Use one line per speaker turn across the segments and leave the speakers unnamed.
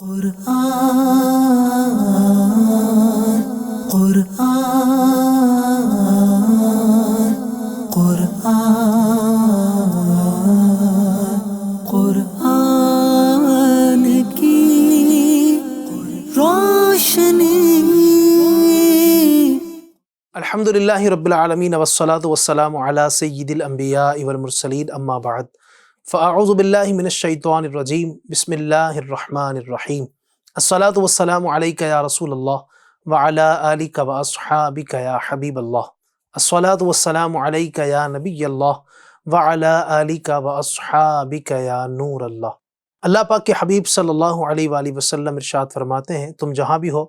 قرآن قرآن قرآن قرآن کی روشنی۔
الحمدللہ رب العالمین والصلاة والسلام علی سید الانبیاء والمرسلین اما بعد فاعوذ باللہ من الشیطان الرجیم بسم اللہ الرحمن الرحیم الصلاة والسلام علیک یا رسول اللہ وعلی آلک واصحابک یا حبیب اللہ الصلاة والسلام علیک یا نبی اللہ وعلی آلک واصحابک یا نور اللہ۔ اللہ پاک کے حبیب صلی اللہ علیہ وآلہ وسلم ارشاد فرماتے ہیں، تم جہاں بھی ہو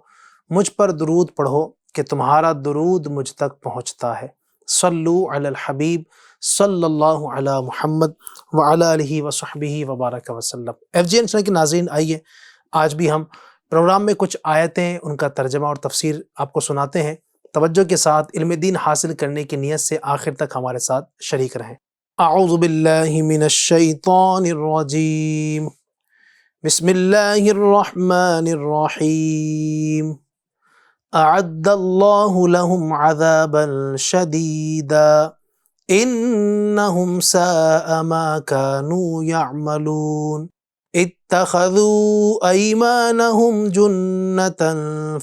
مجھ پر درود پڑھو کہ تمہارا درود مجھ تک پہنچتا ہے۔ صلو علی الحبیب صلی اللہ علی محمد وعلی آلہ وصحبہ وبارک وسلم۔ FGN چینل کے ناظرین، آئیے آج بھی ہم پروگرام میں کچھ آیتیں ان کا ترجمہ اور تفسیر آپ کو سناتے ہیں۔ توجہ کے ساتھ علم دین حاصل کرنے کی نیت سے آخر تک ہمارے ساتھ شریک رہیں۔ اعوذ باللہ من الشیطان الرجیم، بسم اللہ الرحمن الرحیم۔ اعد اللہ لهم عذابا شدیدا انہم ساء ما كانوا يعملون اتخذوا ایمانہم جنتا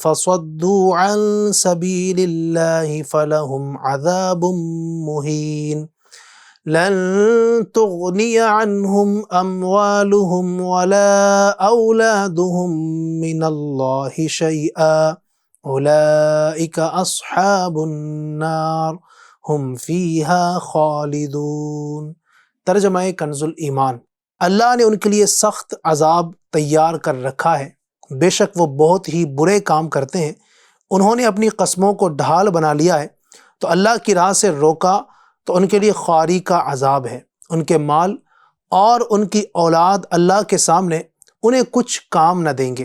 فصدوا عن سبیل اللہ فلہم عذاب مہین لن تغنی عنہم اموالہم ولا اولادہم من اللہ شیئا اولئک اصحاب النار ہم فیہا خالدون۔ ترجمہ کنز الایمان۔ اللہ نے ان کے لیے سخت عذاب تیار کر رکھا ہے، بے شک وہ بہت ہی برے کام کرتے ہیں۔ انہوں نے اپنی قسموں کو ڈھال بنا لیا ہے تو اللہ کی راہ سے روکا تو ان کے لیے خواری کا عذاب ہے۔ ان کے مال اور ان کی اولاد اللہ کے سامنے انہیں کچھ کام نہ دیں گے،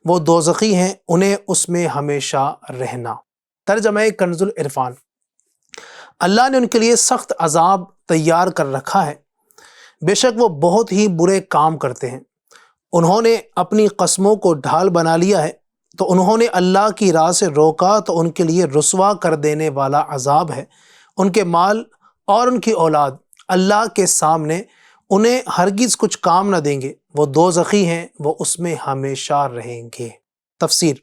وہ دوزخی ہیں، انہیں اس میں ہمیشہ رہنا۔ ترجمہ کنز العرفان۔ اللہ نے ان کے لیے سخت عذاب تیار کر رکھا ہے، بے شک وہ بہت ہی برے کام کرتے ہیں۔ انہوں نے اپنی قسموں کو ڈھال بنا لیا ہے تو انہوں نے اللہ کی راہ سے روکا تو ان کے لیے رسوا کر دینے والا عذاب ہے۔ ان کے مال اور ان کی اولاد اللہ کے سامنے انہیں ہرگز کچھ کام نہ دیں گے، وہ دوزخی ہیں، وہ اس میں ہمیشہ رہیں گے۔ تفسیر۔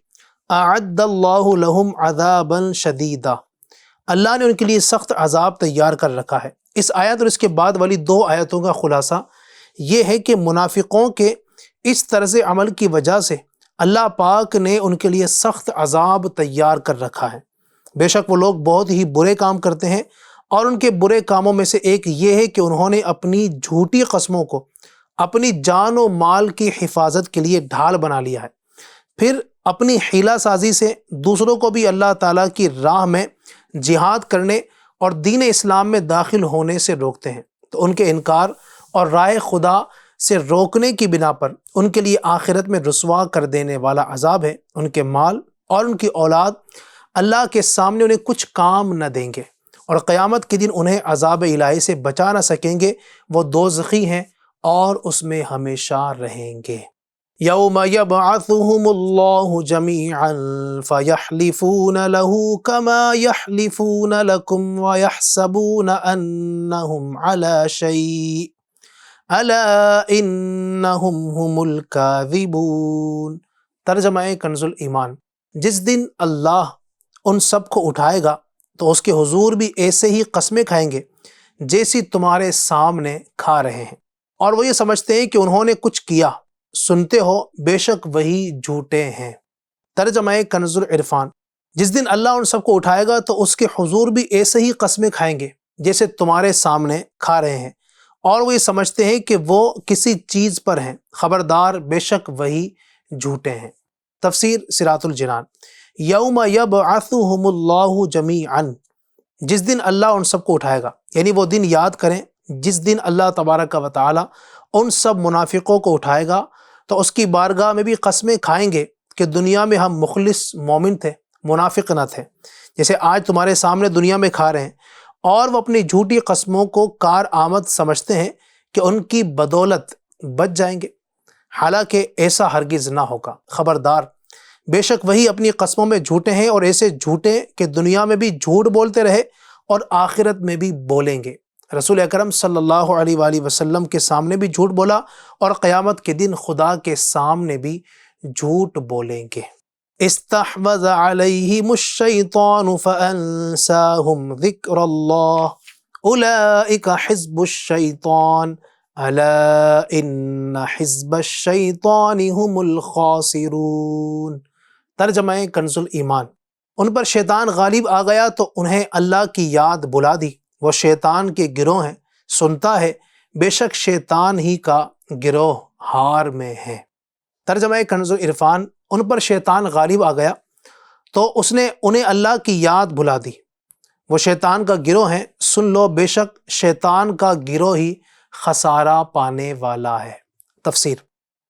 اعد اللہ لهم عذابا شدیدا، اللہ نے ان کے لیے سخت عذاب تیار کر رکھا ہے۔ اس آیت اور اس کے بعد والی دو آیتوں کا خلاصہ یہ ہے کہ منافقوں کے اس طرز عمل کی وجہ سے اللہ پاک نے ان کے لیے سخت عذاب تیار کر رکھا ہے۔ بے شک وہ لوگ بہت ہی برے کام کرتے ہیں، اور ان کے برے کاموں میں سے ایک یہ ہے کہ انہوں نے اپنی جھوٹی قسموں کو اپنی جان و مال کی حفاظت کے لیے ڈھال بنا لیا ہے، پھر اپنی حیلہ سازی سے دوسروں کو بھی اللہ تعالیٰ کی راہ میں جہاد کرنے اور دین اسلام میں داخل ہونے سے روکتے ہیں۔ تو ان کے انکار اور راہ خدا سے روکنے کی بنا پر ان کے لیے آخرت میں رسوا کر دینے والا عذاب ہے۔ ان کے مال اور ان کی اولاد اللہ کے سامنے انہیں کچھ کام نہ دیں گے، اور قیامت کے دن انہیں عذاب الہی سے بچا نہ سکیں گے، وہ دوزخی ہیں اور اس میں ہمیشہ رہیں گے۔ یوم یبعثہم اللہ جمیعا فیحلفون لہ کما یحلفون لکم ویحسبون انہم علی شیء الا انہم هم الکاذبون۔ ترجمہ کنز الایمان۔ جس دن اللہ ان سب کو اٹھائے گا تو اس کے حضور بھی ایسے ہی قسمیں کھائیں گے جیسی تمہارے سامنے کھا رہے ہیں، اور وہ یہ سمجھتے ہیں کہ انہوں نے کچھ کیا، سنتے ہو بے شک وہی جھوٹے ہیں۔ ترجمہ کنز العرفان۔ جس دن اللہ ان سب کو اٹھائے گا تو اس کے حضور بھی ایسے ہی قسمیں کھائیں گے جیسے تمہارے سامنے کھا رہے ہیں، اور وہ یہ سمجھتے ہیں کہ وہ کسی چیز پر ہیں، خبردار بے شک وہی جھوٹے ہیں۔ تفسیر صراط الجنان۔ یوم یبعثہم اللہ جمیعا، جس دن اللہ ان سب کو اٹھائے گا، یعنی وہ دن یاد کریں جس دن اللہ تبارک و تعالی ان سب منافقوں کو اٹھائے گا تو اس کی بارگاہ میں بھی قسمیں کھائیں گے کہ دنیا میں ہم مخلص مومن تھے، منافق نہ تھے، جیسے آج تمہارے سامنے دنیا میں کھا رہے ہیں، اور وہ اپنی جھوٹی قسموں کو کار آمد سمجھتے ہیں کہ ان کی بدولت بچ جائیں گے۔ حالانکہ ایسا ہرگز نہ ہوگا۔ خبردار، بے شک وہی اپنی قسموں میں جھوٹے ہیں، اور ایسے جھوٹے کہ دنیا میں بھی جھوٹ بولتے رہے اور آخرت میں بھی بولیں گے۔ رسول اکرم صلی اللہ علیہ وآلہ وسلم کے سامنے بھی جھوٹ بولا، اور قیامت کے دن خدا کے سامنے بھی جھوٹ بولیں گے۔ استحوذ علیہم الشیطان فانساہم ذکر اللہ اولئک حزب الشیطان الا ان حزب الشیطان هم الخاسرون۔ ترجمہ کنز الایمان۔ ان پر شیطان غالب آ گیا تو انہیں اللہ کی یاد بلا دی، وہ شیطان کے گروہ ہیں، سنتا ہے بے شک شیطان ہی کا گروہ ہار میں ہے۔ ترجمہ کنز العرفان۔ ان پر شیطان غالب آ گیا تو اس نے انہیں اللہ کی یاد بلا دی، وہ شیطان کا گروہ ہیں، سن لو بے شک شیطان کا گروہ ہی خسارہ پانے والا ہے۔ تفسیر۔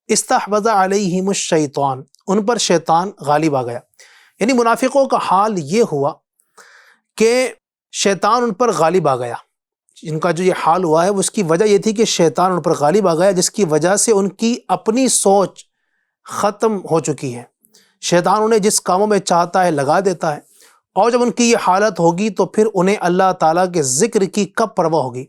استحوذ علیہم الشیطان، ان پر شیطان غالب آ گیا، یعنی منافقوں کا حال یہ ہوا کہ شیطان ان پر غالب آ گیا۔ ان کا جو یہ حال ہوا ہے اس کی وجہ یہ تھی کہ شیطان ان پر غالب آ گیا، جس کی وجہ سے ان کی اپنی سوچ ختم ہو چکی ہے۔ شیطان انہیں جس کاموں میں چاہتا ہے لگا دیتا ہے، اور جب ان کی یہ حالت ہوگی تو پھر انہیں اللہ تعالیٰ کے ذکر کی کب پرواہ ہوگی،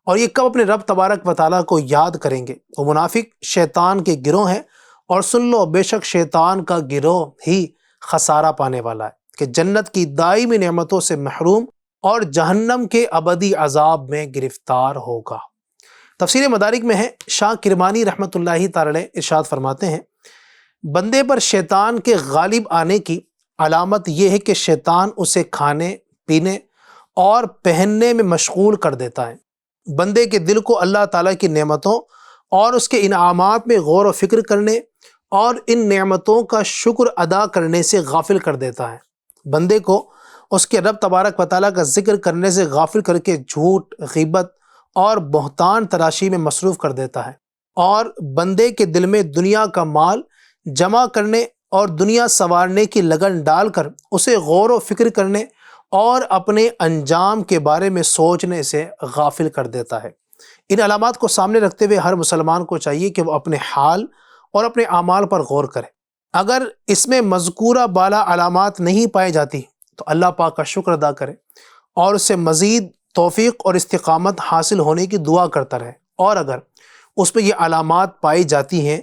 اور یہ کب اپنے رب تبارک و تعالیٰ کو یاد کریں گے۔ وہ منافق شیطان کے گروہ ہیں، اور سن لو بے شک شیطان کا گروہ ہی خسارہ پانے والا ہے کہ جنت کی دائمی نعمتوں سے محروم اور جہنم کے ابدی عذاب میں گرفتار ہوگا۔ تفسیر مدارک میں ہے، شاہ کرمانی رحمۃ اللہ تعالی علیہ ارشاد فرماتے ہیں، بندے پر شیطان کے غالب آنے کی علامت یہ ہے کہ شیطان اسے کھانے، پینے اور پہننے میں مشغول کر دیتا ہے۔ بندے کے دل کو اللہ تعالیٰ کی نعمتوں اور اس کے انعامات میں غور و فکر کرنے اور ان نعمتوں کا شکر ادا کرنے سے غافل کر دیتا ہے۔ بندے کو اس کے رب تبارک و تعالیٰ کا ذکر کرنے سے غافل کر کے جھوٹ، غیبت اور بہتان تراشی میں مصروف کر دیتا ہے، اور بندے کے دل میں دنیا کا مال جمع کرنے اور دنیا سنوارنے کی لگن ڈال کر اسے غور و فکر کرنے اور اپنے انجام کے بارے میں سوچنے سے غافل کر دیتا ہے۔ ان علامات کو سامنے رکھتے ہوئے ہر مسلمان کو چاہیے کہ وہ اپنے حال اور اپنے اعمال پر غور کرے۔ اگر اس میں مذکورہ بالا علامات نہیں پائی جاتی تو اللہ پاک کا شکر ادا کرے اور اس سے مزید توفیق اور استقامت حاصل ہونے کی دعا کرتا رہے، اور اگر اس میں یہ علامات پائی جاتی ہیں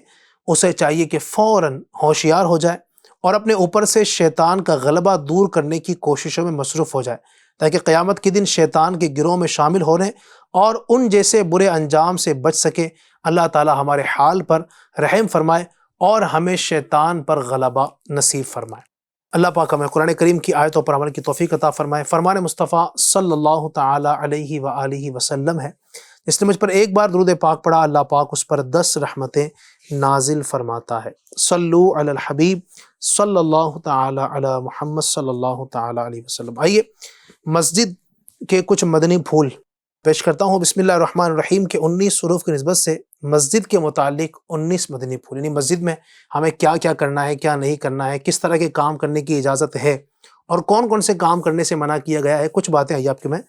اسے چاہیے کہ فوراً ہوشیار ہو جائے اور اپنے اوپر سے شیطان کا غلبہ دور کرنے کی کوششوں میں مصروف ہو جائے، تاکہ قیامت کے دن شیطان کے گروہ میں شامل ہونے اور ان جیسے برے انجام سے بچ سکے۔ اللہ تعالی ہمارے حال پر رحم فرمائے اور ہمیں شیطان پر غلبہ نصیب فرمائے۔ اللہ پاک ہمیں قرآن کریم کی آیتوں پر عمل کی توفیق عطا فرمائے۔ فرمان مصطفیٰ صلی اللہ تعالی علیہ وآلہ وسلم ہے، جس نے مجھ پر ایک بار درود پاک پڑھا اللہ پاک اس پر 10 رحمتیں نازل فرماتا ہے۔ صلو علی الحبیب صلی اللہ تعالی علی محمد صلی اللہ تعالی علیہ وسلم۔ آئیے مسجد کے کچھ مدنی پھول پیش کرتا ہوں۔ بسم اللہ الرحمن الرحیم کے 19 حروف کی نسبت سے مسجد کے متعلق 19 مدنی پھول، یعنی مسجد میں ہمیں کیا کیا کرنا ہے، کیا نہیں کرنا ہے، کس طرح کے کام کرنے کی اجازت ہے اور کون کون سے کام کرنے سے منع کیا گیا ہے، کچھ باتیں آئیے آپ کے میں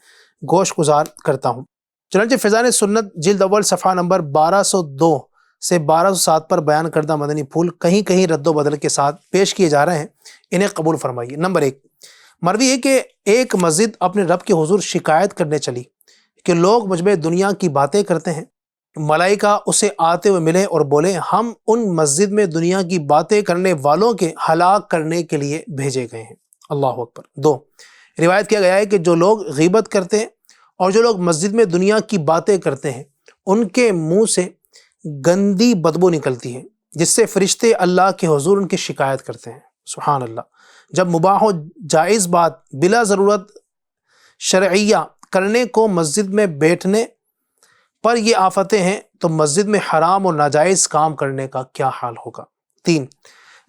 گوش گزار کرتا ہوں۔ چنانچہ فیضان سنت جلد اول صفحہ نمبر 1202 سے 1207 پر بیان کردہ مدنی پھول کہیں کہیں رد و بدل کے ساتھ پیش کیے جا رہے ہیں، انہیں قبول فرمائیے۔ نمبر 1، مروی ہے کہ ایک مسجد اپنے رب کے حضور شکایت کرنے چلی کہ لوگ مجھ میں دنیا کی باتیں کرتے ہیں۔ ملائکہ اسے آتے ہوئے ملے اور بولے، ہم ان مسجد میں دنیا کی باتیں کرنے والوں کے ہلاک کرنے کے لیے بھیجے گئے ہیں۔ اللہ اکبر۔ 2، روایت کیا گیا ہے کہ جو لوگ غیبت کرتے ہیں اور جو لوگ مسجد میں دنیا کی باتیں کرتے ہیں ان کے منہ سے گندی بدبو نکلتی ہے، جس سے فرشتے اللہ کے حضور ان کی شکایت کرتے ہیں۔ سبحان اللہ۔ جب مباح و جائز بات بلا ضرورت شرعیہ کرنے کو مسجد میں بیٹھنے پر یہ آفتیں ہیں تو مسجد میں حرام اور ناجائز کام کرنے کا کیا حال ہوگا۔ 3،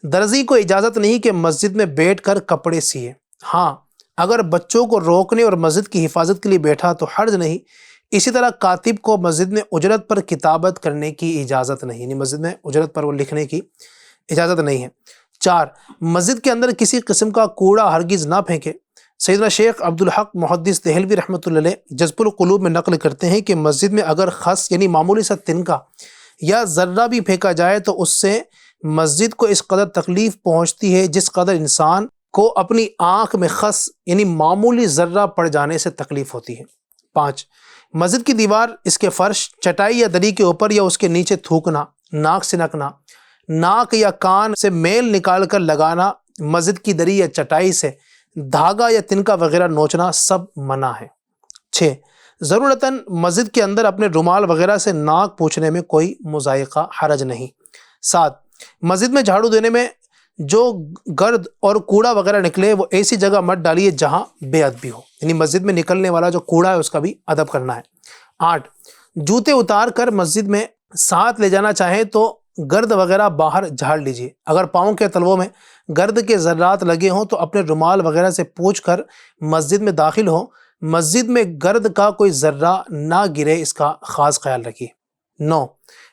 درزی کو اجازت نہیں کہ مسجد میں بیٹھ کر کپڑے سیے، ہاں اگر بچوں کو روکنے اور مسجد کی حفاظت کے لیے بیٹھا تو حرج نہیں۔ اسی طرح کاتب کو مسجد میں اجرت پر کتابت کرنے کی اجازت نہیں، یعنی مسجد میں اجرت پر وہ لکھنے کی اجازت نہیں ہے۔ 4، مسجد کے اندر کسی قسم کا کوڑا ہرگز نہ پھینکے۔ سیدنا شیخ عبدالحق محدث دہلوی رحمۃ اللہ علیہ جذب القلوب میں نقل کرتے ہیں کہ مسجد میں اگر خس یعنی معمولی سا تنکا یا ذرہ بھی پھینکا جائے تو اس سے مسجد کو اس قدر تکلیف پہنچتی ہے جس قدر انسان کو اپنی آنکھ میں خس یعنی معمولی ذرہ پڑ جانے سے تکلیف ہوتی ہے۔ 5، مسجد کی دیوار، اس کے فرش، چٹائی یا دری کے اوپر یا اس کے نیچے تھوکنا، ناک سنکنا، ناک یا کان سے میل نکال کر لگانا، مسجد کی دری یا چٹائی سے دھاگا یا تنکا وغیرہ نوچنا سب منع ہے۔ 6، ضرورتاً مسجد کے اندر اپنے رومال وغیرہ سے ناک پوچھنے میں کوئی مضائقہ حرج نہیں۔ 7، مسجد میں جھاڑو دینے میں جو گرد اور کوڑا وغیرہ نکلے وہ ایسی جگہ مت ڈالیے جہاں بے ادبی ہو، یعنی مسجد میں نکلنے والا جو کوڑا ہے اس کا بھی ادب کرنا ہے۔ 8، جوتے اتار کر مسجد میں ساتھ لے جانا چاہیں تو گرد وغیرہ باہر جھاڑ لیجیے۔ اگر پاؤں کے تلووں میں گرد کے ذرات لگے ہوں تو اپنے رومال وغیرہ سے پوچھ کر مسجد میں داخل ہوں۔ مسجد میں گرد کا کوئی ذرہ نہ گرے، اس کا خاص خیال رکھیے۔ 9،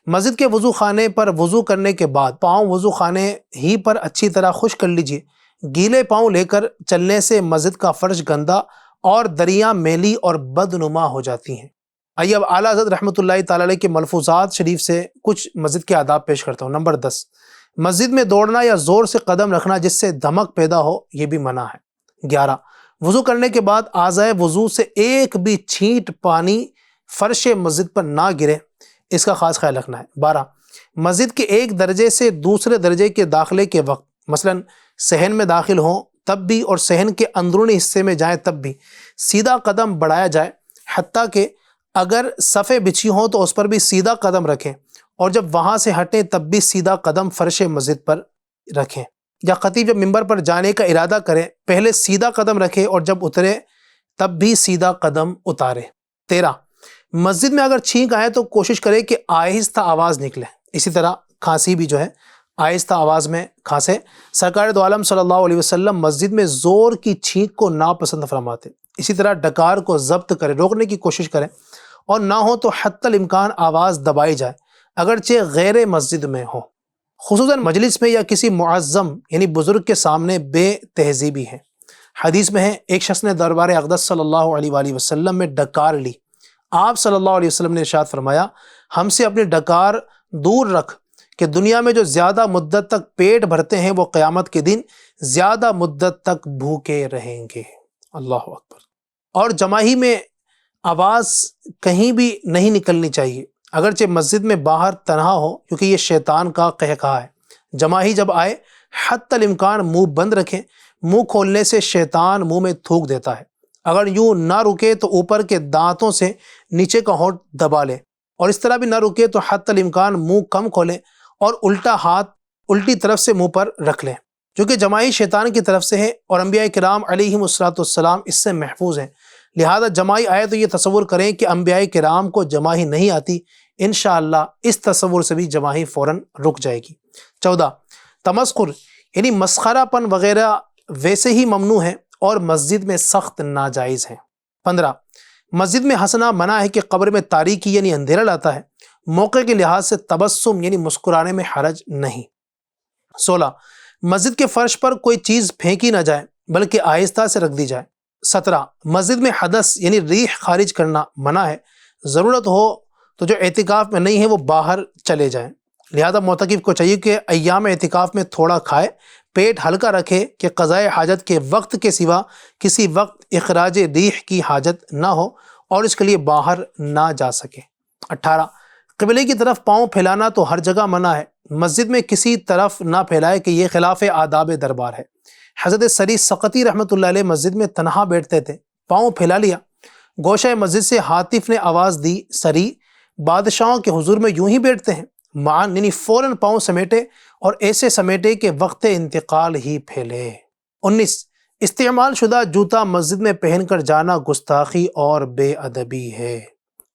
مسجد کے وضو خانے پر وضو کرنے کے بعد پاؤں وضو خانے ہی پر اچھی طرح خشک کر لیجیے۔ گیلے پاؤں لے کر چلنے سے مسجد کا فرش گندا اور دریاں میلی اور بدنما ہو جاتی ہیں۔ آئیے اب اعلیٰ حضرت رحمۃ اللہ تعالی علیہ کے ملفوظات شریف سے کچھ مسجد کے آداب پیش کرتا ہوں۔ نمبر 10، مسجد میں دوڑنا یا زور سے قدم رکھنا جس سے دھمک پیدا ہو، یہ بھی منع ہے۔ 11، وضو کرنے کے بعد اعضائے وضو سے ایک بھی چھینٹ پانی فرش مسجد پر نہ گرے، اس کا خاص خیال رکھنا ہے۔ 12، مسجد کے ایک درجے سے دوسرے درجے کے داخلے کے وقت، مثلاً صحن میں داخل ہوں تب بھی اور صحن کے اندرونی حصے میں جائیں تب بھی سیدھا قدم بڑھایا جائے، حتیٰ کہ اگر صفیں بچھی ہوں تو اس پر بھی سیدھا قدم رکھیں، اور جب وہاں سے ہٹیں تب بھی سیدھا قدم فرش مسجد پر رکھیں۔ یا خطیب جب ممبر پر جانے کا ارادہ کریں پہلے سیدھا قدم رکھے اور جب اترے تب بھی سیدھا قدم اتارے۔ 13، مسجد میں اگر چھینک آئے تو کوشش کرے کہ آہستہ آواز نکلے، اسی طرح کھانسی بھی جو ہے آہستہ آواز میں کھانسے۔ سرکار دو عالم صلی اللہ علیہ وسلم مسجد میں زور کی چھینک کو ناپسند فرماتے۔ اسی طرح ڈکار کو ضبط کرے، روکنے کی کوشش کریں، اور نہ ہو تو حتی الامکان آواز دبائی جائے اگرچہ غیر مسجد میں ہو، خصوصاً مجلس میں یا کسی معظم یعنی بزرگ کے سامنے بے تہذیبی ہے۔ حدیث میں ہے ایک شخص نے دربار اقدس صلی اللہ علیہ وآلہ وسلم میں ڈکار لی۔ آپ صلی اللہ علیہ وسلم نے ارشاد فرمایا، ہم سے اپنی ڈکار دور رکھ کہ دنیا میں جو زیادہ مدت تک پیٹ بھرتے ہیں وہ قیامت کے دن زیادہ مدت تک بھوکے رہیں گے۔ اللہ اکبر۔ اور جماعی میں آواز کہیں بھی نہیں نکلنی چاہیے، اگرچہ مسجد میں باہر تنہا ہو، کیونکہ یہ شیطان کا قہقہہ ہے۔ جماعی جب آئے حتی الامکان منہ بند رکھیں، منہ کھولنے سے شیطان منہ میں تھوک دیتا ہے۔ اگر یوں نہ رکے تو اوپر کے دانتوں سے نیچے کا ہونٹ دبا لے، اور اس طرح بھی نہ رکے تو حتی الامکان منہ کم کھولیں اور الٹا ہاتھ الٹی طرف سے منہ پر رکھ لیں، جو کہ جماعی شیطان کی طرف سے ہے اور انبیاء کرام علیہم السلام اس سے محفوظ ہیں۔ لہذا جماعی آئے تو یہ تصور کریں کہ انبیاء کرام کو جماعی نہیں آتی، انشاءاللہ اس تصور سے بھی جماعی فوراً رک جائے گی۔ 14، تمسخر یعنی مسخرہ پن وغیرہ ویسے ہی ممنوع ہے اور مسجد میں سخت ناجائز ہیں۔ 15، مسجد میں ہنسنا منع ہے کہ قبر میں تاریکی یعنی اندھیرا لاتا ہے، موقع کے لحاظ سے تبسم یعنی مسکرانے میں حرج نہیں۔ 16، مسجد کے فرش پر کوئی چیز پھینکی نہ جائے بلکہ آہستہ سے رکھ دی جائے۔ 17، مسجد میں حدث یعنی ریح خارج کرنا منع ہے، ضرورت ہو تو جو اعتکاف میں نہیں ہے وہ باہر چلے جائیں۔ لہذا معتکف کو چاہیے کہ ایام اعتکاف میں تھوڑا کھائے، پیٹ ہلکا رکھے کہ قضاء حاجت کے وقت کے سوا کسی وقت اخراج ریح کی حاجت نہ ہو اور اس کے لیے باہر نہ جا سکے۔ 18، قبلے کی طرف پاؤں پھیلانا تو ہر جگہ منع ہے، مسجد میں کسی طرف نہ پھیلائے کہ یہ خلاف آداب دربار ہے۔ حضرت سری سقطی رحمۃ اللہ علیہ مسجد میں تنہا بیٹھتے تھے، پاؤں پھیلا لیا، گوشہ مسجد سے ہاتف نے آواز دی، سری بادشاہوں کے حضور میں یوں ہی بیٹھتے ہیں، معاً یعنی فوراً پاؤں سمیٹے اور ایسے سمیٹے کہ وقت انتقال ہی پھیلے۔ 19، استعمال شدہ جوتا مسجد میں پہن کر جانا گستاخی اور بے ادبی ہے۔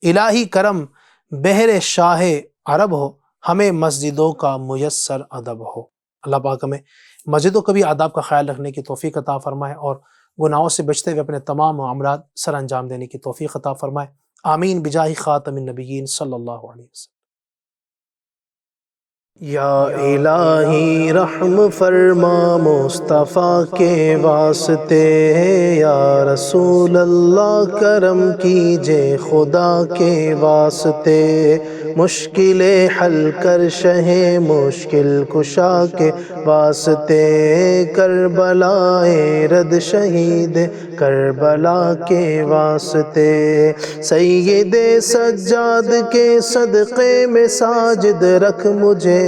الہی کرم بہر شاہ عرب ہو، ہمیں مسجدوں کا میسر ادب ہو۔ اللہ پاک ہمیں مسجدوں کا بھی آداب کا خیال رکھنے کی توفیق عطا فرمائے اور گناہوں سے بچتے ہوئے اپنے تمام معاملات سر انجام دینے کی توفیق عطا فرمائے۔ آمین بجاہ خاتم النبیین صلی اللہ علیہ وسلم۔ یا الہی رحم فرما مصطفیٰ کے واسطے، یا رسول اللہ کرم کیجے خدا کے واسطے، مشکلیں حل کر شہ مشکل کشا کے واسطے، کربلائے رد شہید کربلا کے واسطے، سید سجاد کے صدقے میں ساجد رکھ مجھے،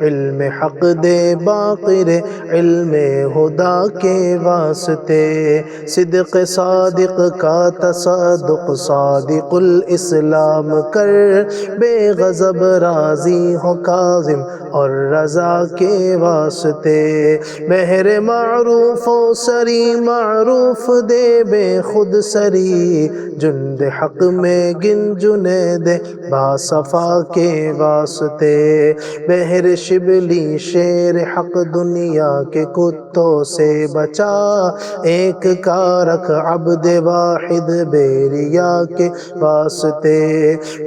علم حق دے باقر علم خدا کے واسطے، صدق صادق کا تصدق صادق الاسلام کر، بے غضب راضی ہو کاظم اور رضا کے واسطے، مہر معروف و سری معروف دے بے خود سری، جند حق میں گن جنید باصفا کے واسطے، بہر شبلی شیر حق دنیا کے کتوں سے بچا، ایک کارک عبد واحد بیریا کے واسطے،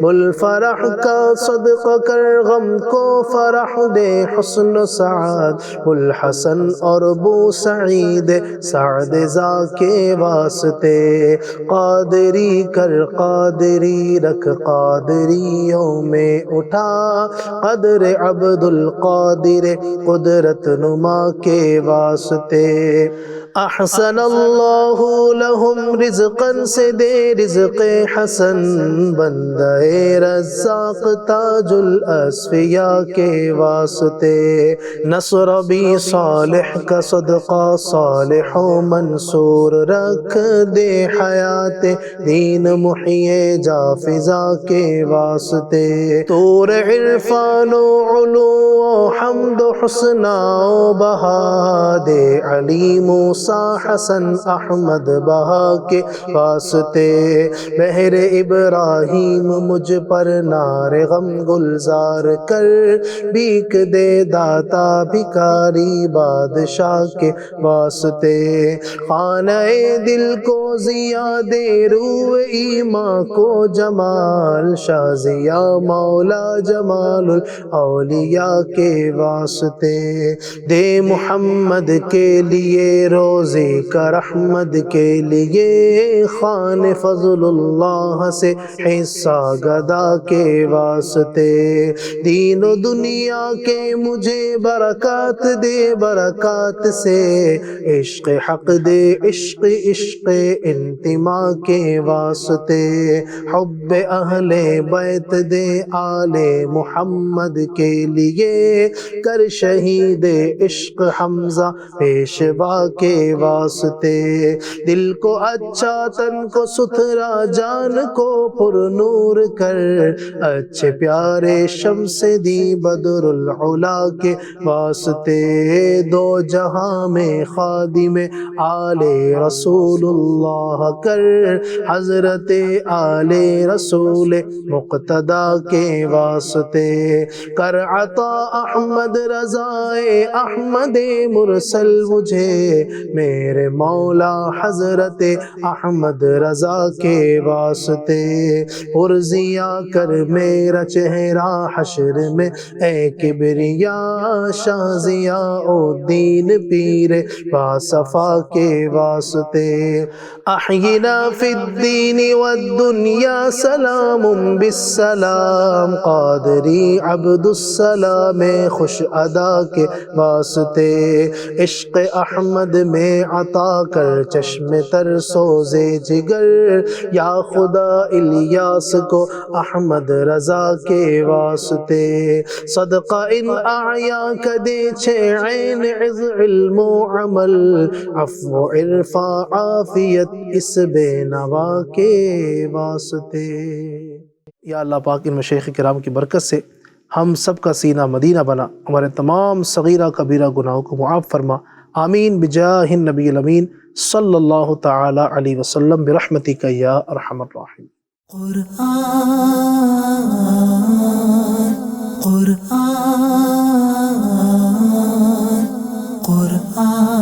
ملفرح کا صدقہ کر غم کو فرح دے حسن سعد، الحسن اور بو سعید سعد زا کے واسطے، قادری کر قادری رکھ قادریوں میں اٹھا، قدر عبد القادر قدرت نما کے واسطے، احسن اللہ لہم رزقا سے دے رزق حسن، بندہ رزاق تاج الاصفیاء کے واسطے، نصر بھی صالح کا صدقہ صالح و منصور رکھ دے، حیات دین محیی جا فضا کے واسطے، طور عرفان و علو و حمد و حسنہ و بہا دے، علی موسیٰ حسن احمد بہا کے واسطے، بہر ابراہیم مجھ پر نار غم گلزار کر، بیک دے داتا بھکاری بادشاہ کے واسطے، خانہ دل کو ضیا دے روح ایمان کو جمال، شاہ ضیا مولا جمال الاولیاء کے واسطے، دے محمد کے لیے روزے کا رحمت کے لیے، خان فضل اللہ سے حصہ گدا کے واسطے، دین و دنیا کے مجھے برکات دے، برکات سے عشق حق دے، عشق عشق انتماء کے واسطے، حب اہل بیت دے آل محمد کے لیے، کر شہید عشق حمزہ پیشوا کے واسطے، دل کو اچھا تن کو ستھرا جان کو پر نور کر، اچھے پیارے شمس دی بدر العلا کے واسطے، دو جہاں میں خادم آل رسول اللہ کر، حضرت آل رسول مقتدی کے واسطے، کر عطا احمد رضائے احمد مرسل مجھے، میرے مولا حضرت احمد رضا کے واسطے، پرزیا کر میرا چہرہ حشر میں اے کبریا، شاہ ضیاء الدین پیر باصفا کے واسطے، احینا فی الدین والدنیا سلام بالسلام، قادری عبد السلام خوش ادا کے واسطے، عشق احمد میں عطا کر چشم تر سوزے جگر، یا خدا الیاس کو احمد رضا کے واسطے، صدقہ ان اعیا کا دے چھے عین عز علم و عمل، عفو عرفا عافیت اس بے نوا کے واسطے۔ یا اللہ پاک ان مشایخ کرام کی برکت سے ہم سب کا سینہ مدینہ بنا، ہمارے تمام صغیرہ کبیرہ گناہوں کو معاف فرما، آمین بجاہ النبی الامین صلی اللہ تعالی علیہ وسلم برحمتک یا ارحم الراحمین۔
قرآن